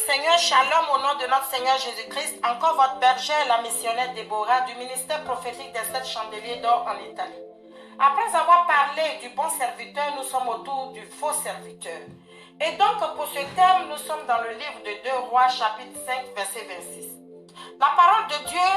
Seigneur, shalom au nom de notre Seigneur Jésus-Christ. Encore votre bergère, la missionnaire Déborah, du ministère prophétique des 7 chandeliers d'or en Italie. Après avoir parlé du bon serviteur, nous sommes autour du faux serviteur. Et donc, pour ce thème, nous sommes dans le livre de 2 Rois, chapitre 5, verset 26. La parole de Dieu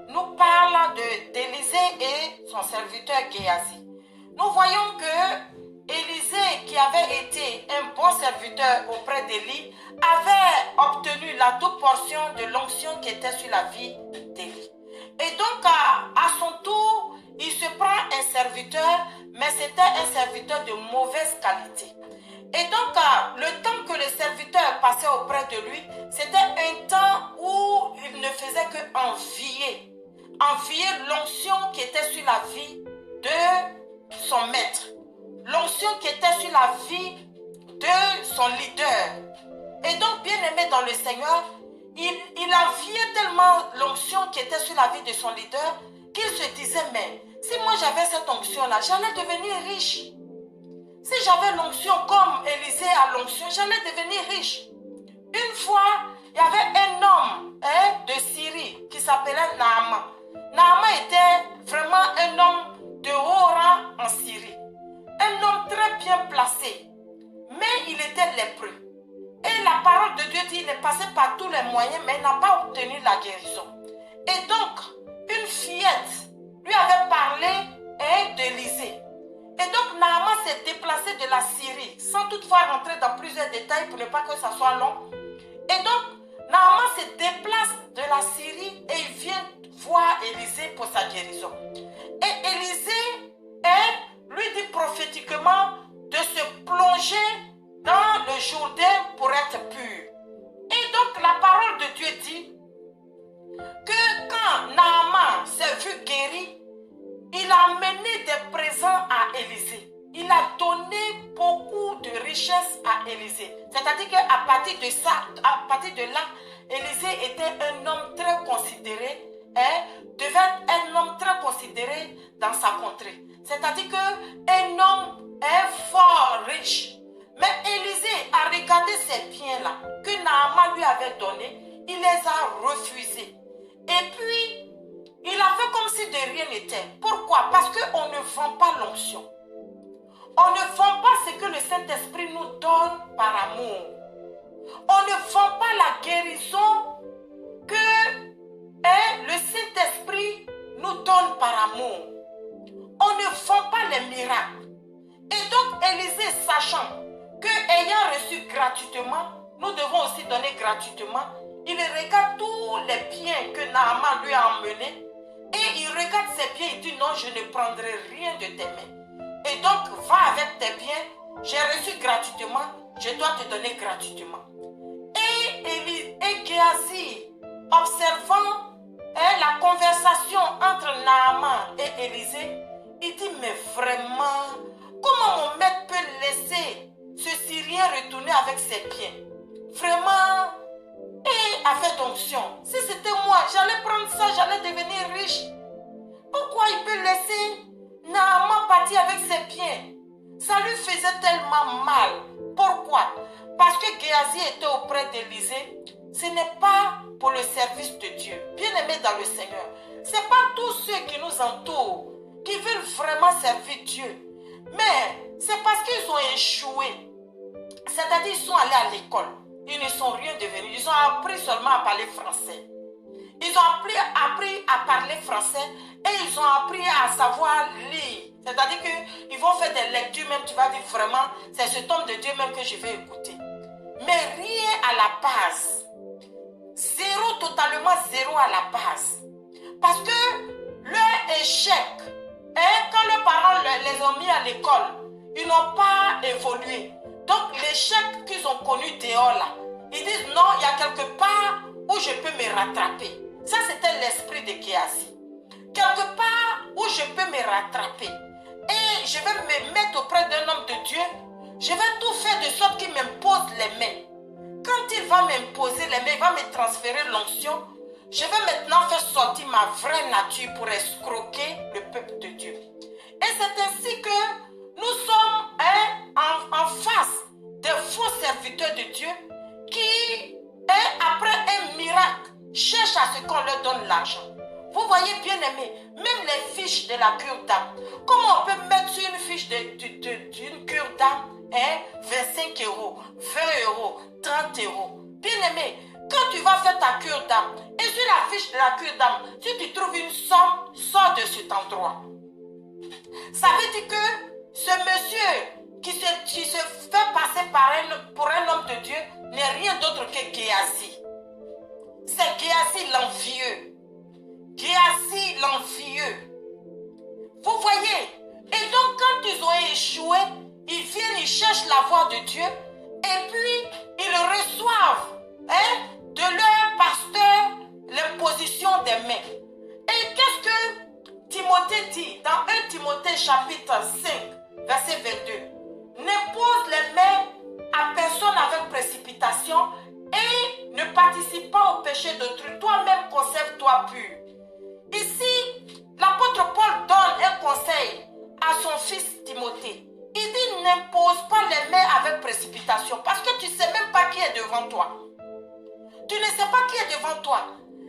nous parle d'Élisée et son serviteur Géasi. Nous voyons que Élisée, qui avait été un bon serviteur auprès d'Élie, avait obtenu la double portion de l'onction qui était sur la vie d'Élie. Et donc, à son tour, il se prend un serviteur, mais c'était un serviteur de mauvaise qualité. Et donc, le temps que le serviteur passait auprès de lui, c'était un temps où il ne faisait qu'envier l'onction qui était sur la vie de son maître. L'onction qui était sur la vie de son leader. Et donc, bien aimé dans le Seigneur, il enviait tellement l'onction qui était sur la vie de son leader qu'il se disait, mais si moi j'avais cette onction-là, j'allais devenir riche. Si j'avais l'onction comme Élisée a l'onction, j'allais devenir riche. Une fois, il y avait un homme de Syrie qui s'appelait Naaman. Naaman était vraiment un homme de haut rang en Syrie. Un homme très bien placé, mais il était lépreux. Et la parole de Dieu dit qu'il est passé par tous les moyens, mais il n'a pas obtenu la guérison. Et donc, une fillette lui avait parlé d'Élisée. Et donc, Naaman s'est déplacé de la Syrie, sans toutefois rentrer dans plusieurs détails pour ne pas que ça soit long. Et donc, Naaman se déplace de la Syrie et il vient voir Élisée pour sa guérison. Et Élisée lui dit prophétiquement de se plonger dans le Jourdain pour être pur. Et donc la parole de Dieu dit que quand Naaman s'est vu guéri, il a amené des présents à Élisée. Il a donné beaucoup de richesses à Élisée. C'est-à-dire qu'à partir de là, Élisée était un homme très considéré, devait être un homme très considéré dans sa contrée. C'est-à-dire qu'un homme est fort riche. Mais Élisée a regardé ces biens-là que Naaman lui avait donnés. Il les a refusés. Et puis, il a fait comme si de rien n'était. Pourquoi? Parce qu'on ne vend pas l'onction. On ne vend pas ce que le Saint-Esprit nous donne par amour. On ne vend pas la guérison que le Saint-Esprit nous donne par amour. On ne vend pas les miracles. Et donc, Élisée, sachant que ayant reçu gratuitement, nous devons aussi donner gratuitement, il regarde tous les biens que Naaman lui a emmenés et il regarde ses biens et dit non, je ne prendrai rien de tes mains. Et donc, va avec tes biens, j'ai reçu gratuitement, je dois te donner gratuitement. Et Géasi, observant la conversation entre Naaman et Élisée, il dit, mais vraiment, comment mon maître peut laisser ce Syrien retourner avec ses biens? Vraiment, et a fait onction. Si c'était moi, j'allais prendre ça, j'allais devenir riche. Pourquoi il peut laisser Naaman partir avec ses biens? Ça lui faisait tellement mal. Pourquoi? Parce que Géasi était auprès d'Élisée. Ce n'est pas pour le service de Dieu. Bien-aimés dans le Seigneur, ce n'est pas tous ceux qui nous entourent qui veulent vraiment servir Dieu. Mais c'est parce qu'ils ont échoué. C'est-à-dire qu'ils sont allés à l'école. Ils ne sont rien devenus. Ils ont appris seulement à parler français. Ils ont appris à parler français et ils ont appris à savoir lire. C'est-à-dire qu'ils vont faire des lectures même, tu vas dire vraiment, c'est cet homme de Dieu même que je vais écouter. Mais rien à la base. Totalement zéro à la base. Parce que leur échec, quand leurs parents les ont mis à l'école, ils n'ont pas évolué. Donc l'échec qu'ils ont connu dehors là, ils disent non, il y a quelque part où je peux me rattraper. Ça c'était l'esprit de Géasi. Quelque part où je peux me rattraper. Et je vais me mettre auprès d'un homme de Dieu. Je vais tout faire de sorte qu'il m'impose les mains. Quand il va m'imposer les mains, il va me transférer l'onction. Je vais maintenant faire sortir ma vraie nature pour escroquer le peuple de Dieu. Et c'est ainsi que nous sommes en face des faux serviteurs de Dieu qui cherchent à ce qu'on leur donne l'argent. Vous voyez, bien aimé, même les fiches de la cure d'âme. Comment on peut mettre sur une fiche d'une cure d'âme 25 euros, 20 euros, 30 euros. Bien aimé, quand tu vas faire ta cure d'âme, et sur la fiche de la cure d'âme, si tu trouves une somme, sors de cet endroit. Ça veut dire que ce monsieur qui se fait passer pour un homme de Dieu n'est rien d'autre que Géasi. C'est Géasi l'envieux. Géasi l'envieux. Vous voyez? Et donc quand ils ont échoué, ils viennent, ils cherchent la voie de Dieu et puis ils reçoivent de leur pasteur l'imposition des mains. Et qu'est-ce que Timothée dit dans 1 Timothée chapitre 5 verset 22? N'impose les mains à personne avec précipitation et ne participe pas au péché d'autrui. Toi-même conserve-toi pur. Ici, l'apôtre Paul donne un conseil à son fils Timothée. Il dit n'impose pas les mains avec précipitation parce que tu ne sais même pas qui est devant toi. Tu ne sais pas qui est devant toi.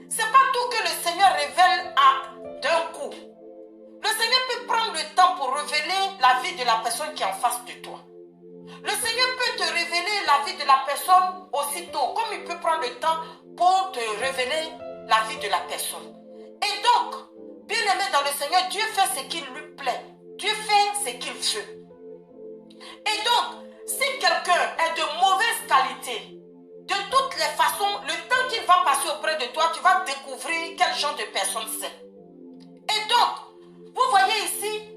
Ce n'est pas tout que le Seigneur révèle d'un coup. Le Seigneur peut prendre le temps pour révéler la vie de la personne qui est en face de toi. Le Seigneur peut te révéler la vie de la personne aussitôt, comme il peut prendre le temps pour te révéler la vie de la personne. Et donc, bien aimé dans le Seigneur, Dieu fait ce qui lui plaît. Dieu fait ce qu'il veut. Et donc, si quelqu'un est de mauvaise qualité, de toutes les façons, le temps qu'il va passer auprès de toi, tu vas découvrir quel genre de personne c'est. Et donc, vous voyez ici,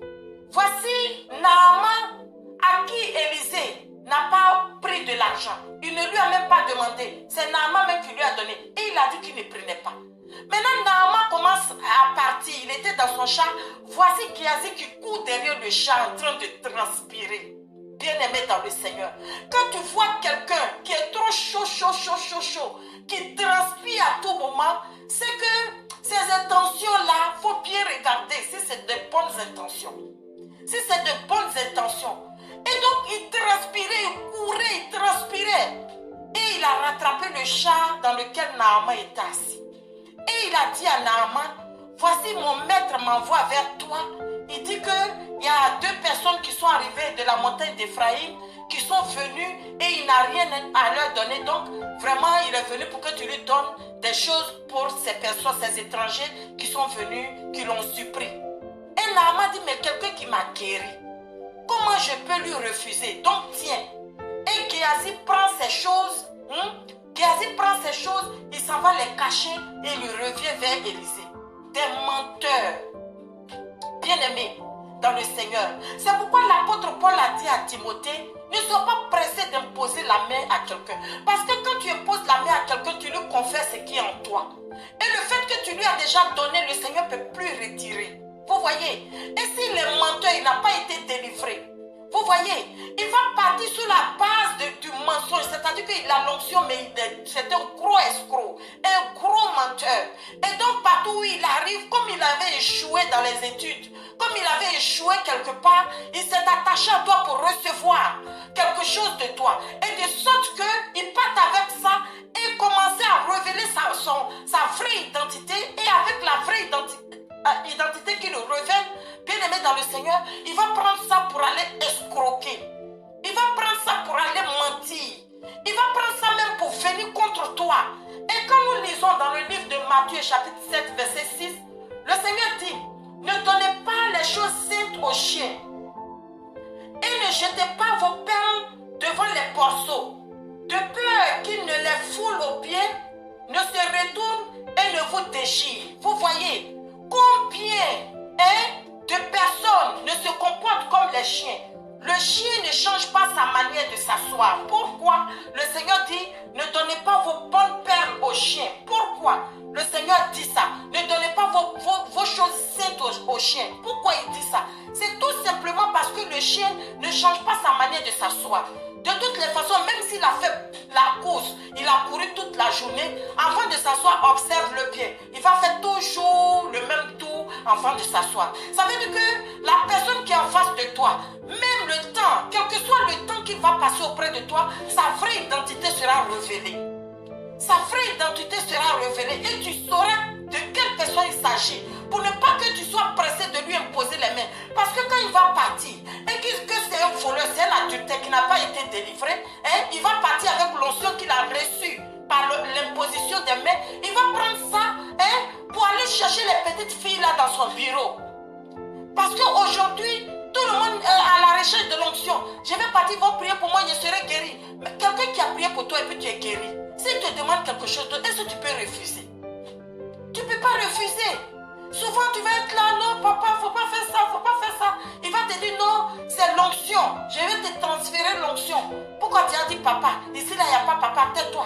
voici Naaman à qui Élisée n'a pas pris de l'argent. Il ne lui a même pas demandé. C'est Naaman même qui lui a donné. Et il a dit qu'il ne prenait pas. Maintenant, Naaman commence à partir. Il était dans son champ. Voici Géasi qui court derrière le champ en train de transpirer. Bien-aimé dans le Seigneur. Quand tu vois quelqu'un qui est trop chaud, qui transpire à tout moment, c'est que ces intentions-là, il faut bien regarder si c'est de bonnes intentions. Si c'est de bonnes intentions. Et donc, il transpirait, il courait, il transpirait. Et il a rattrapé le champ dans lequel Naaman était assis. Et il a dit à Naaman, voici mon maître m'envoie vers toi. Il dit qu'il y a 2 personnes qui sont arrivées de la montagne d'Éphraïm, qui sont venues et il n'a rien à leur donner. Donc, vraiment, il est venu pour que tu lui donnes des choses pour ces personnes, ces étrangers qui sont venus, qui l'ont surpris. Et Naaman dit, mais quelqu'un qui m'a guéri, comment je peux lui refuser? Donc, tiens. Et Géasi prend ces choses, Géasi prend ces choses, il s'en va les cacher et il revient vers Élisée. Des menteurs. Bien-aimés dans le Seigneur. C'est pourquoi l'apôtre Paul a dit à Timothée, ne sois pas pressé d'imposer la main à quelqu'un. Parce que quand tu imposes la main à quelqu'un, tu lui confesses ce qui est en toi. Et le fait que tu lui as déjà donné, le Seigneur ne peut plus retirer. Vous voyez? Et si le menteur, il n'a pas été délivré, vous voyez, il va partir sur la base du mensonge. C'est-à-dire qu'il a l'onction, mais c'est un gros escroc, un gros menteur. Et donc, partout où il arrive, comme il avait échoué dans les études, comme il avait échoué quelque part, il s'est attaché à toi pour recevoir quelque chose de toi. Et de sorte qu'il parte avec ça et commencer à révéler sa vraie identité. Et avec la vraie identité qui le révèle, bien-aimé dans le Seigneur, il va prendre ça pour aller escroquer. Il va prendre ça pour aller mentir. Il va prendre ça même pour venir contre toi. Et quand nous lisons dans le livre de Matthieu chapitre 7 verset 6, le Seigneur dit, ne donnez pas les choses saintes aux chiens et ne jetez pas vos perles devant les porceaux, de peur qu'ils ne les foulent aux pieds, ne se retournent et ne vous déchirent. Vous voyez combien de personnes ne se comportent comme les chiens. Le chien ne change pas sa manière de s'asseoir. Pourquoi? Le Seigneur dit, ne donnez pas vos bonnes perles aux chiens. Pourquoi? Le Seigneur dit ça. Ne donnez pas vos choses saintes aux chiens. Pourquoi il dit ça? C'est tout simplement parce que le chien ne change pas sa manière de s'asseoir. De toutes les façons, même s'il a fait la course, il a couru toute la journée, avant de s'asseoir, observe-le bien. Il va faire toujours le même tour avant de s'asseoir. Ça veut dire que la personne qui est en face de toi, même le temps, quel que soit le temps qu'il va passer auprès de toi, sa vraie identité sera révélée. sa vraie identité sera révélée et tu sauras de quelle personne il s'agit. Pour ne pas que tu sois pressé de lui imposer les mains. Parce que quand il va partir, et que c'est un voleur, c'est un adultère qui n'a pas été délivré, il va partir avec l'onction qu'il a reçue par l'imposition des mains. Il va prendre ça pour aller chercher les petites filles là dans son bureau. Parce qu'aujourd'hui, tout le monde est à la recherche de l'onction. Je vais partir, ils vont prier pour moi, je serai guéri. Mais quelqu'un qui a prié pour toi et puis tu es guéri, s'il te demande quelque chose, est-ce que tu peux refuser? Tu ne peux pas refuser. Souvent tu vas être là, non papa, faut pas faire ça, faut pas faire ça. Il va te dire non, c'est l'onction. Je vais te transférer l'onction. Pourquoi tu as dit papa? Ici là, il n'y a pas papa, tais-toi.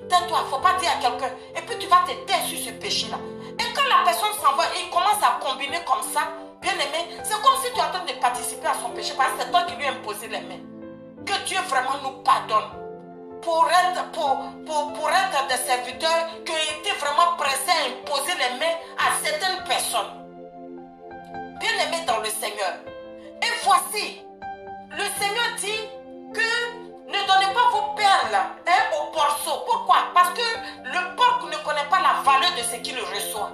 Tais-toi, faut pas dire à quelqu'un. Et puis tu vas te taire sur ce péché-là. Et quand la personne s'en va et il commence à combiner comme ça, bien aimé, c'est comme si tu es en train de participer à son péché parce que c'est toi qui lui as imposé les mains. Que Dieu vraiment nous pardonne. Pour être des serviteurs qui ont été vraiment pressés à imposer les mains à certaines personnes. Bien aimés dans le Seigneur. Et voici, le Seigneur dit que ne donnez pas vos perles au porceau. Pourquoi? Parce que le porc ne connaît pas la valeur de ce qu'il reçoit.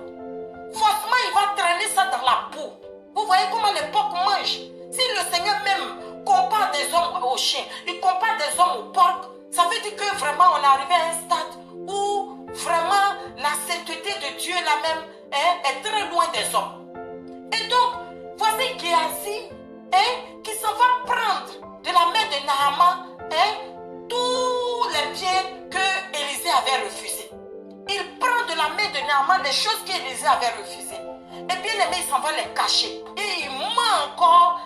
Forcément, il va traîner ça dans la boue. Vous voyez comment les porcs mangent. Si le Seigneur même compare des hommes aux chiens, il compare des hommes aux porcs, ça veut dire que vraiment on est arrivé à un stade où vraiment la sainteté de Dieu la même est très loin des hommes. Et donc, voici Géasi qui s'en va prendre de la main de Naaman tous les biens que Élisée avait refusés. Il prend de la main de Naaman les choses qu'Élisée avait refusées. Et bien aimé, il s'en va les cacher. Et il ment encore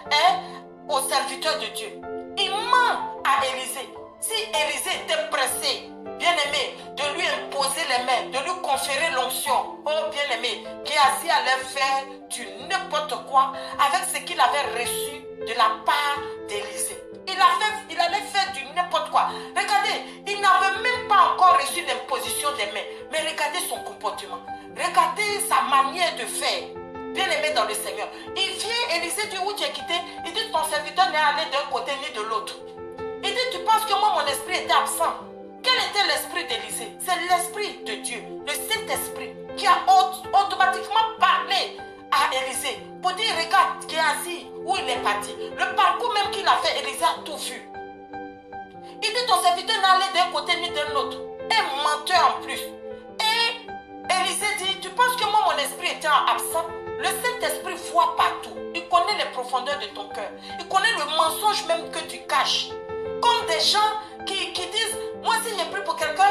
aux serviteurs de Dieu. Il ment à Élisée. Si Élisée était pressé, bien aimé, de lui imposer les mains, de lui conférer l'onction, oh bien aimé, Géasi allait faire du n'importe quoi avec ce qu'il avait reçu de la part d'Élisée. Il allait faire du n'importe quoi. Regardez, il n'avait même pas encore reçu l'imposition des mains. Mais regardez son comportement. Regardez sa manière de faire. Bien aimé dans le Seigneur. Il vient, Élisée dit où tu es quitté. Il dit ton serviteur n'est allé d'un côté ni de l'autre. Il dit tu penses que moi mon esprit était absent. Quel était l'esprit d'Élisée? C'est l'esprit de Dieu, le Saint-Esprit qui a automatiquement parlé à Élisée pour dire regarde Géasi où il est parti. Le parcours même qu'il a fait, Élisée a tout vu. Il dit ton serviteur n'est allé d'un côté ni de l'autre. Un menteur en plus. Et Élisée dit tu penses que moi mon esprit était absent? Le Saint-Esprit voit partout. Il connaît les profondeurs de ton cœur. Il connaît le mensonge même que tu caches. Comme des gens qui disent, moi si j'ai pris pour quelqu'un,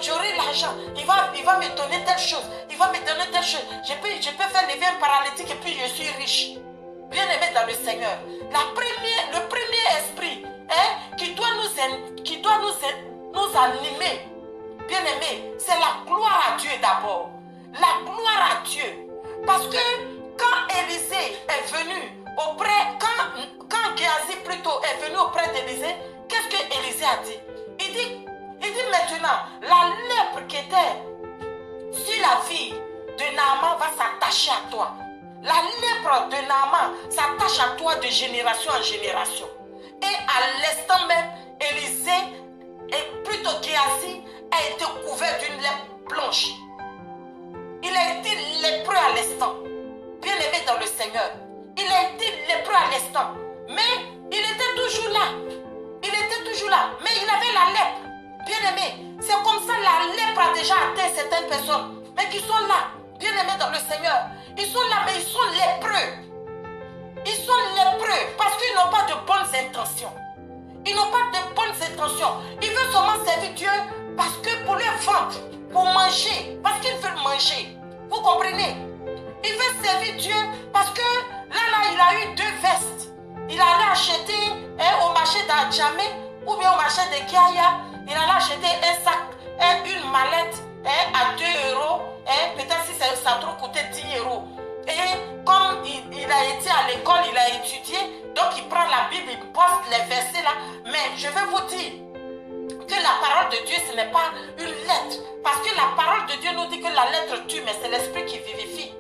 j'aurai l'argent, il va me donner telle chose, il va me donner telle chose. Je peux faire lever un paralytique et puis je suis riche. Bien aimé dans le Seigneur. Le premier esprit qui doit nous animer, bien aimé, c'est la gloire à Dieu d'abord. La gloire à Dieu. Parce que quand Élisée est venu quand Géasi plutôt est venu auprès d'Élisée, qu'est-ce que Élisée a dit? Il dit maintenant, la lèpre qui était sur la vie de Naaman va s'attacher à toi. La lèpre de Naaman s'attache à toi de génération en génération. Et à l'instant même, Élisée, et plutôt Géasi, a été couvert d'une lèpre blanche. Il a été lépreux à l'instant. Bien aimé dans le Seigneur. Il a été lépreux à l'instant. Mais il était toujours là. Il était toujours là. Mais il avait la lèpre. Bien aimé. C'est comme ça la lèpre a déjà atteint certaines personnes. Mais qui sont là. Bien aimés dans le Seigneur. Ils sont là, mais ils sont lépreux. Ils sont lépreux parce qu'ils n'ont pas de bonnes intentions. Ils n'ont pas de bonnes intentions. Ils veulent seulement servir Dieu parce que pour leur ventre, pour manger, parce qu'ils veulent manger. Vous comprenez? Il veut servir Dieu parce que là, il a eu 2 vestes. Il allait acheter au marché d'Adjamé ou bien au marché de Kiaya. Il allait acheter un sac, une mallette à 2 euros. Peut-être si ça a trop coûté 10 euros. Et comme il a été à l'école, il a étudié. Donc il prend la Bible, il poste les versets là. Mais je vais vous dire que la parole de Dieu, ce n'est pas une lettre. Parce que la parole de Dieu nous dit que la lettre tue, mais c'est l'esprit qui vivifie.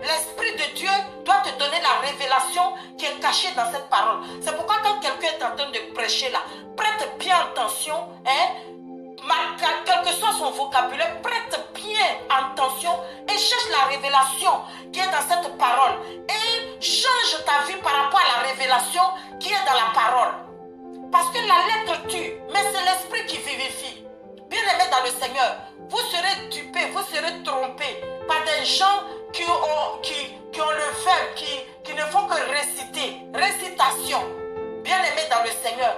L'esprit de Dieu doit te donner la révélation qui est cachée dans cette parole. C'est pourquoi quand quelqu'un est en train de prêcher là, prête bien attention, quel que son vocabulaire, prête bien attention et cherche la révélation qui est dans cette parole. Et change ta vie par rapport à la révélation qui est dans la parole. Parce que la lettre tue, mais c'est l'esprit qui vivifie. Bien-aimés dans le Seigneur, vous serez dupés, vous serez trompés par des gens qui ont le verbe, qui ne font que réciter, récitation. Bien-aimés dans le Seigneur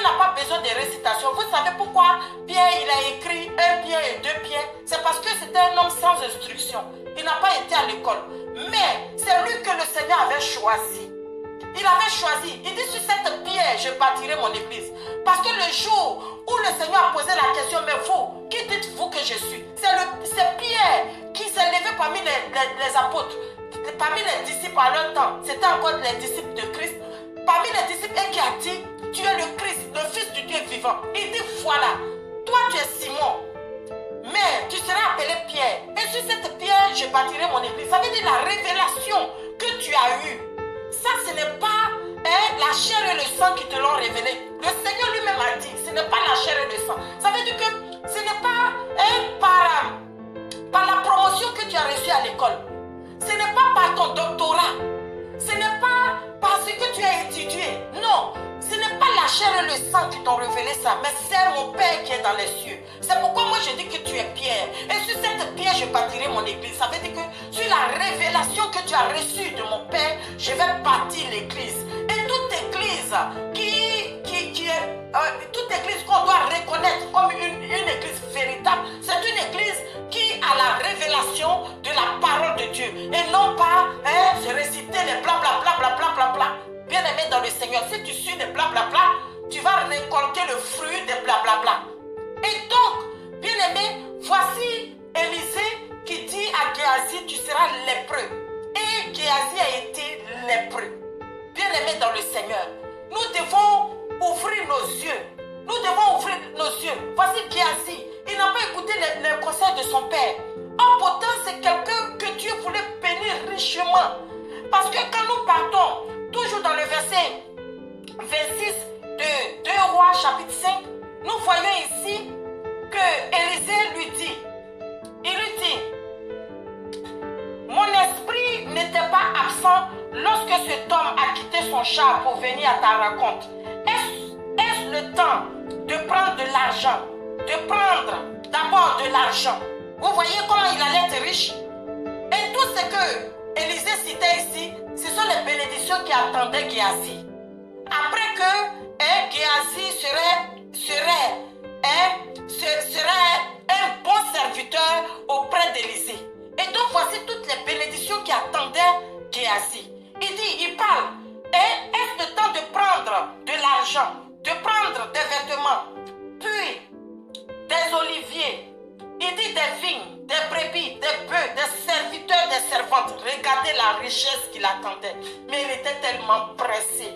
n'a pas besoin de récitation. Vous savez pourquoi Pierre il a écrit 1 Pierre et 2 Pierre? C'est parce que c'était un homme sans instruction. Il n'a pas été à l'école. Mais c'est lui que le Seigneur avait choisi. Il avait choisi. Il dit sur cette pierre, je bâtirai mon église. Parce que le jour où le Seigneur a posé la question, mais vous, qui dites-vous que je suis? C'est Pierre qui s'est levé parmi les apôtres, parmi les disciples à leur temps. C'était encore les disciples de Christ. Parmi les disciples, et qui a dit, tu es le Christ, le Fils du Dieu vivant. Il dit, voilà, toi tu es Simon, mais tu seras appelé Pierre. Et sur cette pierre, je bâtirai mon église. Ça veut dire la révélation que tu as eue. Ça, ce n'est pas la chair et le sang qui te l'ont révélé. Le Seigneur lui-même a dit, ce n'est pas la chair et le sang. Ça veut dire que ce n'est pas par la promotion que tu as reçue à l'école. Ce n'est pas par ton doctorat. Ce n'est pas parce que tu as étudié. Non, ce n'est pas la chair et le sang qui t'ont révélé ça, mais c'est mon Père qui est dans les cieux. C'est pourquoi moi je dis que tu es Pierre. Et sur cette pierre, je bâtirai mon église. Ça veut dire que sur la révélation que tu as reçue de mon Père, je vais bâtir l'église. Et toute église toute église qu'on doit reconnaître comme une église véritable, c'est une église qui a la révélation de la parole de Dieu. Et non pas se réciter les blablabla. Bien-aimé dans le Seigneur, si tu suis les blablabla, tu vas récolter le fruit des blablabla. Et donc, bien-aimé, voici Élisée qui dit à Géasi, tu seras lépreux. Et Géasi a été lépreux. Bien-aimé dans le Seigneur, nous devons ouvrir nos yeux. Nous devons ouvrir nos yeux. Voici Géasi, il n'a pas écouté les conseils de son père. En pourtant, c'est quelqu'un que Dieu voulait bénir richement. Parce que quand nous partons, toujours dans le verset 26 de 2 Rois chapitre 5, nous voyons ici que Élisée lui dit, il lui dit, mon esprit n'était pas absent lorsque cet homme a quitté son char pour venir à ta rencontre. Est-ce le temps de prendre de l'argent? De prendre d'abord de l'argent. Vous voyez comment il allait être riche? Et tout ce que Élisée citait ici, ce sont les bénédictions qui attendaient Géasi. Après que Géasi serait un bon serviteur auprès d'Élisée. Et donc voici toutes les bénédictions qui attendaient Géasi. Il parle. Et est-ce le temps de prendre de l'argent, de prendre des vêtements, puis des oliviers, il dit des vignes, des brebis, des bœufs, des serviteurs, des servantes. Regardez la richesse qu'il attendait. Mais il était tellement pressé.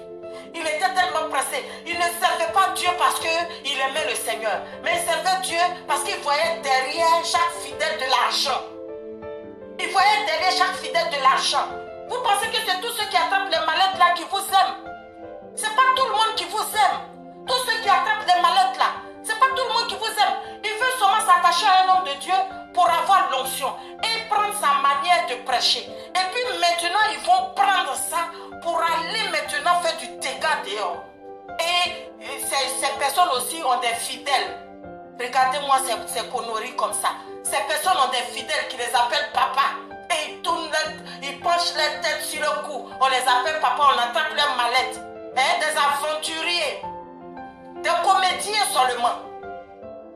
Il était tellement pressé. Il ne servait pas Dieu parce qu'il aimait le Seigneur. Mais il servait Dieu parce qu'il voyait derrière chaque fidèle de l'argent. Il voyait derrière chaque fidèle de l'argent. Vous pensez que c'est tous ceux qui attrapent les mallettes là qui vous aiment? C'est pas tout le monde qui vous aime. Tous ceux qui attrapent les mallettes là, c'est pas tout le monde qui vous aime. Il veut seulement s'attacher à un homme de Dieu pour avoir l'onction et prendre sa manière de prêcher. Et puis maintenant, ils vont prendre ça pour aller maintenant faire du dégât dehors. Et ces personnes aussi ont des fidèles. Regardez-moi ces conneries comme ça. Ces personnes ont des fidèles qui les appellent papa. Et ils penchent les têtes sur le cou. On les appelle papa, on attrape leurs mallettes. Des aventuriers. Des comédiens seulement.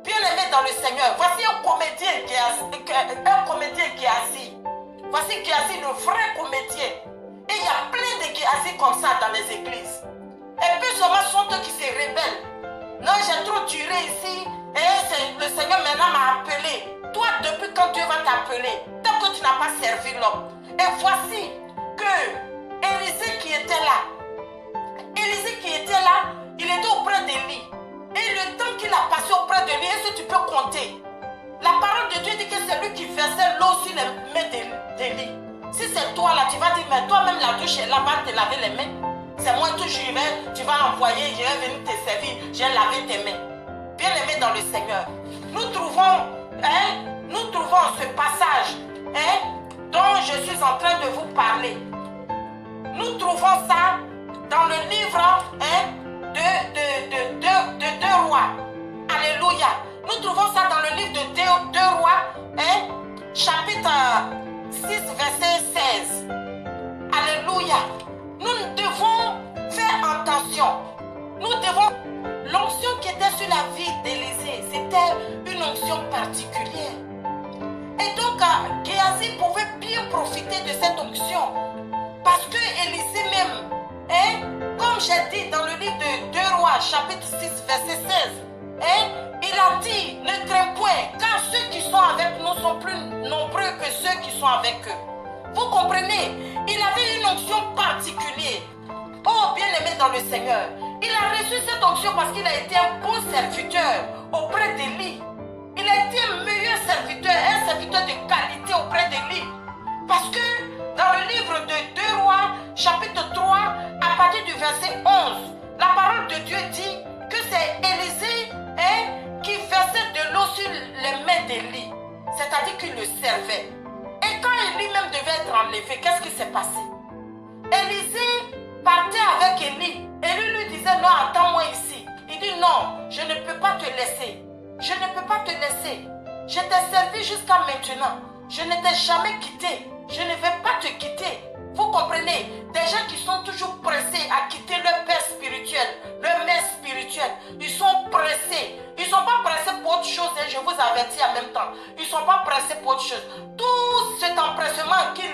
Bien-aimés dans le Seigneur, voici un comédien qui est assis. Voici Géasi, le vrai comédien. Et il y a plein de Géasi comme ça dans les églises. Et puis seulement sont eux qui se rebellent. Non, j'ai trop duré ici. Et le Seigneur maintenant m'a appelé. Toi, depuis quand Dieu va t'appeler, tant que tu n'as pas servi l'homme. Et voici que Élisée qui était là, il était auprès d'Élie. Et le temps qu'il a passé auprès de lui, est-ce que tu peux compter? La parole de Dieu dit que c'est lui qui versait l'eau sur les mains d'Élie. Si c'est toi là, tu vas dire, mais toi-même la douche est là-bas, te laver les mains. C'est moi que tu vas envoyer, je vais venir te servir, j'ai lavé tes mains. Bien-aimé dans le Seigneur, nous trouvons Nous trouvons ça dans le livre de 2 Rois, hein, chapitre 6, verset 16. Alléluia. Nous devons faire attention. Nous devons... L'onction qui était sur la vie d'Élisée, c'était une onction particulière. Et donc, Géasi pouvait bien profiter de cette onction. Parce que Élisée même, hein, comme j'ai dit dans le livre de 2 Rois, chapitre 6, verset 16, hein, il a dit, ne crains point, car ceux qui sont avec nous sont plus nombreux que ceux qui sont avec eux. Vous comprenez? Il avait une onction particulière. Oh, bien-aimé dans le Seigneur, il a reçu cette onction parce qu'il a été un bon serviteur auprès d'Élie. Il a été un meilleur serviteur, un serviteur de qualité auprès d'Élie. Parce que dans le livre de 2 Rois, chapitre 3, à partir du verset 11, la parole de Dieu dit que c'est Élisée, hein, qui versait de l'eau sur les mains d'Élie. C'est-à-dire qu'il le servait. Et quand lui-même devait être enlevé, qu'est-ce qui s'est passé? Élisée partait avec Élie. Élie lui disait, non, attends-moi ici. Il dit, non, je ne peux pas te laisser. Je ne peux pas te laisser. Je t'ai servi jusqu'à maintenant. Je ne t'ai jamais quitté. Je ne vais pas te quitter. Vous comprenez? Des gens qui sont toujours pressés à quitter leur père spirituel, leur mère spirituelle. Ils sont pressés. Ils ne sont pas pressés pour autre chose. Et je vous avertis en même temps. Ils ne sont pas pressés pour autre chose. Tout cet empressement qu'ils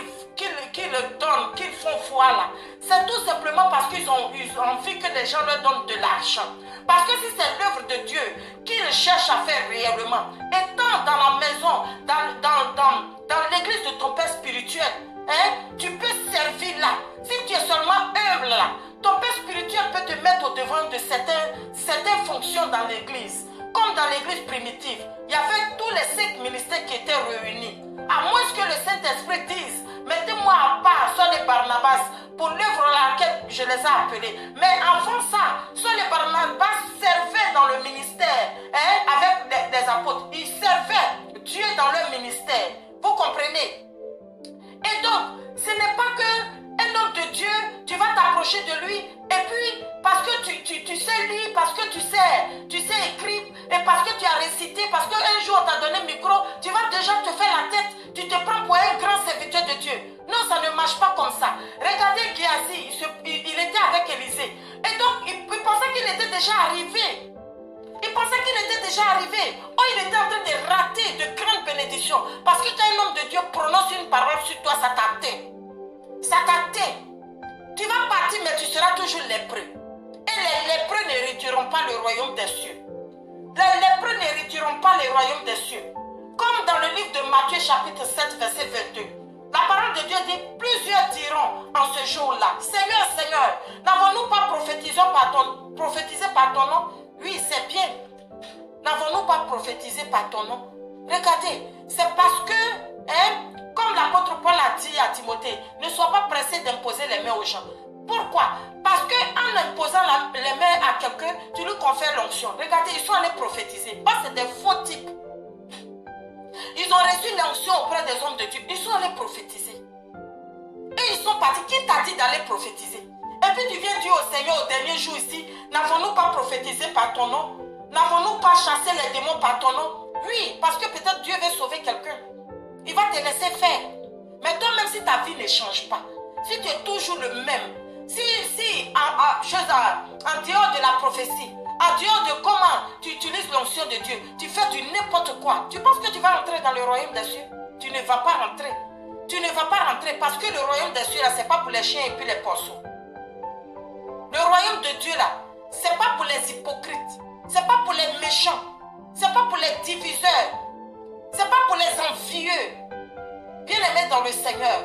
donnent, qu'ils font foi là, c'est tout simplement parce qu'ils ont envie que les gens leur donnent de l'argent. Parce que si c'est l'œuvre de Dieu qu'ils cherchent à faire réellement, étant dans la maison, dans l'église de ton père spirituel, hein, tu peux servir là. Si tu es seulement humble là, ton père spirituel peut te mettre au devant de certaines fonctions dans l'église. Comme dans l'église primitive, il y avait tous les 5 ministères qui étaient réunis. À moins que le Saint-Esprit dise, mettez-moi à part Saul et Barnabas pour l'œuvre à laquelle je les ai appelés. Mais avant ça, Saul et Barnabas servaient dans le ministère, hein, avec des apôtres. Ils servaient Dieu dans leur ministère. Vous comprenez? Et donc, ce n'est pas qu'un homme de Dieu, tu vas t'approcher de lui, et puis, parce que tu sais lire, parce que tu sais écrire, et parce que tu as récité, parce qu'un jour on t'a donné le micro, tu vas déjà te faire la tête, tu te prends pour un grand serviteur de Dieu. Non, ça ne marche pas comme ça. Regardez Géasi, il était avec Élisée. Et donc, il pensait qu'il était déjà arrivé. Il pensait qu'il était déjà arrivé. Oh, il était en train de rater de grandes bénédictions. Parce que quand un homme de Dieu prononce une parole sur toi, ça t'atteint. Ça t'atteint. Tu vas partir, mais tu seras toujours lépreux. Et les lépreux n'hériteront pas le royaume des cieux. Les lépreux n'hériteront pas le royaume des cieux. Comme dans le livre de Matthieu, chapitre 7, verset 22. La parole de Dieu dit, plusieurs diront en ce jour-là, Seigneur, Seigneur, n'avons-nous pas prophétisé par ton nom? Oui, c'est bien. N'avons-nous pas prophétisé par ton nom? Regardez, c'est parce que, hein, comme l'apôtre Paul a dit à Timothée, ne sois pas pressé d'imposer les mains aux gens. Pourquoi? Parce qu'en imposant les mains à quelqu'un, tu lui confères l'onction. Regardez, ils sont allés prophétiser. Oh, c'est des faux types. Ils ont reçu l'onction auprès des hommes de Dieu. Ils sont allés prophétiser. Et ils sont partis. Qui t'a dit d'aller prophétiser? Et puis tu viens dire au Seigneur au dernier jour ici, n'avons-nous pas prophétisé par ton nom? N'avons-nous pas chassé les démons par ton nom? Oui, parce que peut-être Dieu veut sauver quelqu'un. Il va te laisser faire. Mais toi-même, si ta vie ne change pas, si tu es toujours le même, si en dehors de la prophétie, en dehors de comment tu utilises l'onction de Dieu, tu fais du n'importe quoi, tu penses que tu vas entrer dans le royaume des cieux? Tu ne vas pas rentrer. Tu ne vas pas rentrer parce que le royaume des cieux, là, ce n'est pas pour les chiens et puis les porceaux. Le royaume de Dieu, là, ce n'est pas pour les hypocrites. Ce n'est pas pour les méchants. Ce n'est pas pour les diviseurs. Ce n'est pas pour les envieux. Bien-aimés dans le Seigneur,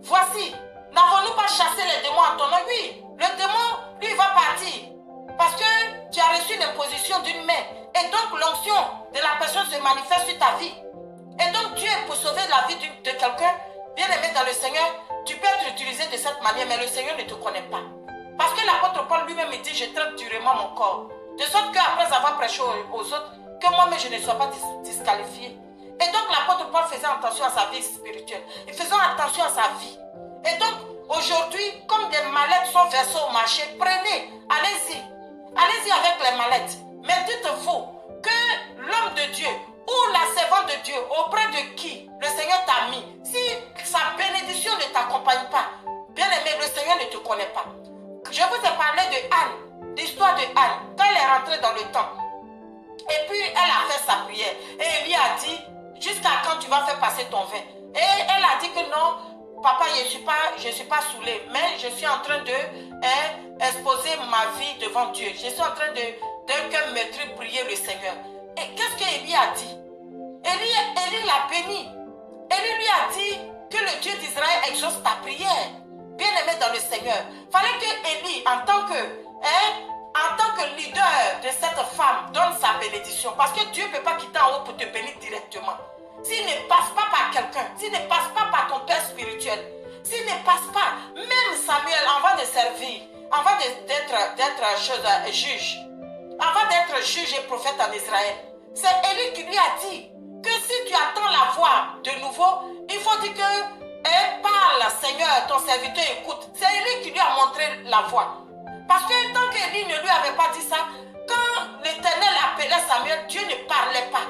voici, n'avons-nous pas chassé les démons en ton nom? Oui, le démon, lui, va partir. Parce que tu as reçu l'imposition d'une main. Et donc, l'onction de la personne se manifeste sur ta vie. Et donc, Dieu, pour sauver la vie de quelqu'un, bien-aimé dans le Seigneur, tu peux être utilisé de cette manière, mais le Seigneur ne te connaît pas. Parce que l'apôtre Paul lui-même dit, je traite durement mon corps. De sorte qu'après avoir prêché aux autres, que moi-même je ne sois pas disqualifié. Et donc l'apôtre Paul faisait attention à sa vie spirituelle. Il faisait attention à sa vie. Et donc aujourd'hui, comme des mallettes sont versées au marché, prenez, allez-y. Allez-y avec les mallettes. Mais dites-vous que l'homme Dieu ou la servante de Dieu auprès de qui le Seigneur t'a mis, si sa bénédiction ne t'accompagne pas, bien aimé, le Seigneur ne te connaît pas. Je vous ai parlé de Anne, l'histoire de Anne, quand elle est rentrée dans le temple. Et puis elle a fait sa prière. Et Élie a dit, jusqu'à quand tu vas faire passer ton vin? Et elle a dit que non, papa, je suis pas saoulée, mais je suis en train de exposer ma vie devant Dieu. Je suis en train d'un cœur meurtri prier le Seigneur. Et qu'est-ce que Élie a dit? Élie l'a béni. Élie lui a dit que le Dieu d'Israël exauce ta prière. Bien aimé dans le Seigneur. Fallait que Élie, en tant que leader de cette femme, donne sa bénédiction. Parce que Dieu ne peut pas quitter en haut pour te bénir directement. S'il ne passe pas par quelqu'un, s'il ne passe pas par ton père spirituel, s'il ne passe pas, même Samuel, avant de servir, avant d'être juge, avant d'être juge et prophète en Israël, c'est Élie qui lui a dit que si tu attends la voix de nouveau, il faut dire que parle, Seigneur, ton serviteur écoute. C'est Élie qui lui a montré la voie. Parce que tant qu'Élie ne lui avait pas dit ça, quand l'Éternel appelait Samuel, Dieu ne parlait pas.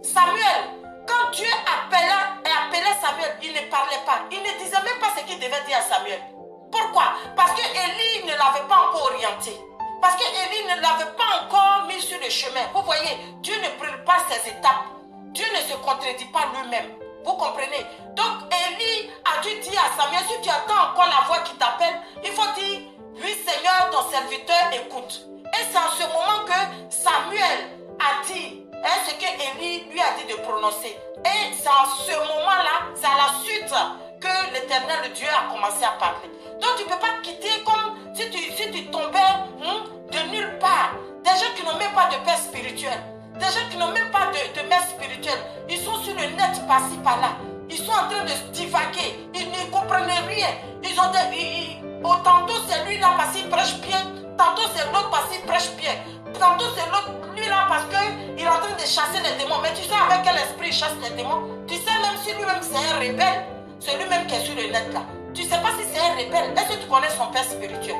Samuel, quand Dieu appelait Samuel, il ne parlait pas. Il ne disait même pas ce qu'il devait dire à Samuel. Pourquoi? Parce que Élie ne l'avait pas encore orienté. Parce que Élie ne l'avait pas encore mis sur le chemin. Vous voyez, Dieu ne brûle pas ses étapes. Dieu ne se contredit pas lui-même. Vous comprenez? Donc Élie a dû dire à Samuel, si tu attends encore la voix qui t'appelle, il faut dire, oui Seigneur, ton serviteur écoute. Et c'est en ce moment que Samuel a dit ce que Élie lui a dit de prononcer. Et c'est en ce moment-là, c'est à la suite que l'Éternel, le Dieu, a commencé à parler. Donc tu ne peux pas quitter comme si tu tombais de nulle part. Des gens qui n'ont même pas de père spirituel. Des gens qui n'ont même pas de mère spirituelle. Ils sont sur le net par-ci par-là. Ils sont en train de se divaguer. Ils ne comprennent rien. Tantôt c'est lui là parce qu'il prêche bien. Tantôt c'est l'autre parce qu'il prêche bien. Tantôt c'est l'autre lui là parce qu'il est en train de chasser les démons. Mais tu sais avec quel esprit il chasse les démons? Tu sais même si lui-même c'est un rebelle. C'est lui-même qui est sur le net là. Tu ne sais pas si c'est un rebelle. Est-ce que tu connais son père spirituel?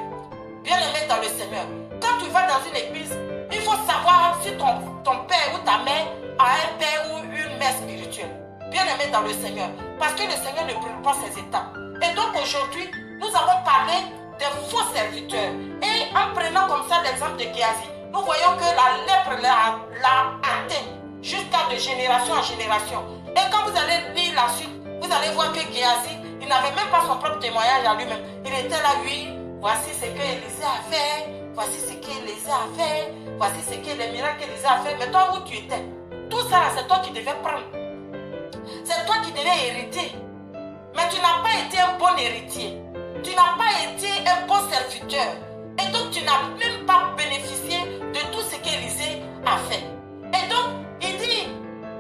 Bien aimé dans le Seigneur. Quand tu vas dans une église, il faut savoir si ton père ou ta mère a un père ou une mère spirituelle. Bien aimé dans le Seigneur. Parce que le Seigneur ne brûle pas ses étapes. Et donc aujourd'hui, nous avons parlé des faux serviteurs. Et en prenant comme ça l'exemple de Géasi, nous voyons que la lèpre l'a atteint jusqu'à de génération en génération. Et quand vous allez lire la suite, vous allez voir que Géasi, il n'avait même pas son propre témoignage à lui-même. Il était là, oui, voici ce que Élisée a fait, voici ce qu'Élisée a fait, voici ce que les miracles qu'Élisée a fait. Mais toi, où tu étais? Tout ça, c'est toi qui devais prendre. C'est toi qui devais hériter. Mais tu n'as pas été un bon héritier. Tu n'as pas été un bon serviteur. Et donc, tu n'as même pas bénéficié de tout ce qu'Élisée a fait. Et donc, il dit,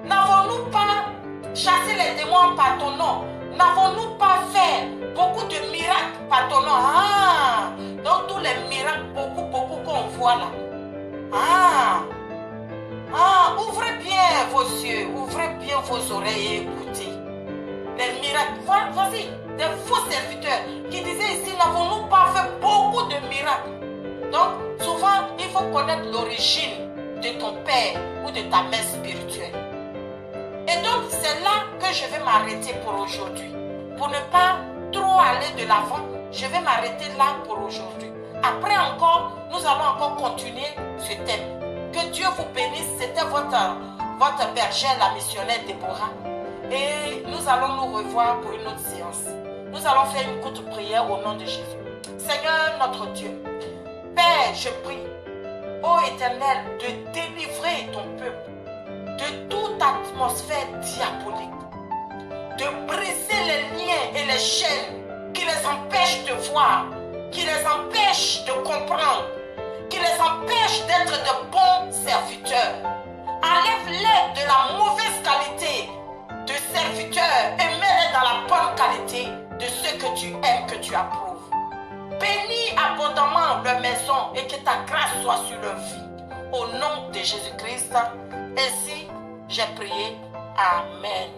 n'avons-nous pas chassé les démons par ton nom? N'avons-nous pas fait beaucoup de miracles par ton nom? Ah, donc tous les miracles, beaucoup qu'on voit là. Ouvrez bien vos yeux, ouvrez bien vos oreilles et écoutez. Les miracles, voici des faux serviteurs qui disaient ici, n'avons-nous pas fait beaucoup de miracles? Donc, souvent, il faut connaître l'origine de ton père ou de ta mère spirituelle. Et donc, c'est là que je vais m'arrêter pour aujourd'hui. Pour ne pas trop aller de l'avant, je vais m'arrêter là pour aujourd'hui. Après encore, nous allons encore continuer ce thème. Que Dieu vous bénisse. C'était votre bergère, la missionnaire Déborah. Et nous allons nous revoir pour une autre séance. Nous allons faire une courte prière au nom de Jésus. Seigneur notre Dieu, Père, je prie, ô Éternel, de délivrer ton peuple de toute atmosphère diabolique, de briser les liens et les chaînes qui les empêchent de voir, qui les empêchent de comprendre, qui les empêchent d'être de bons serviteurs. Enlève-les de la mauvaise qualité de serviteurs et mets-les dans la bonne qualité de ceux que tu aimes, que tu approuves. Bénis abondamment leur maison et que ta grâce soit sur leur vie. Au nom de Jésus-Christ, ainsi j'ai prié. Amen.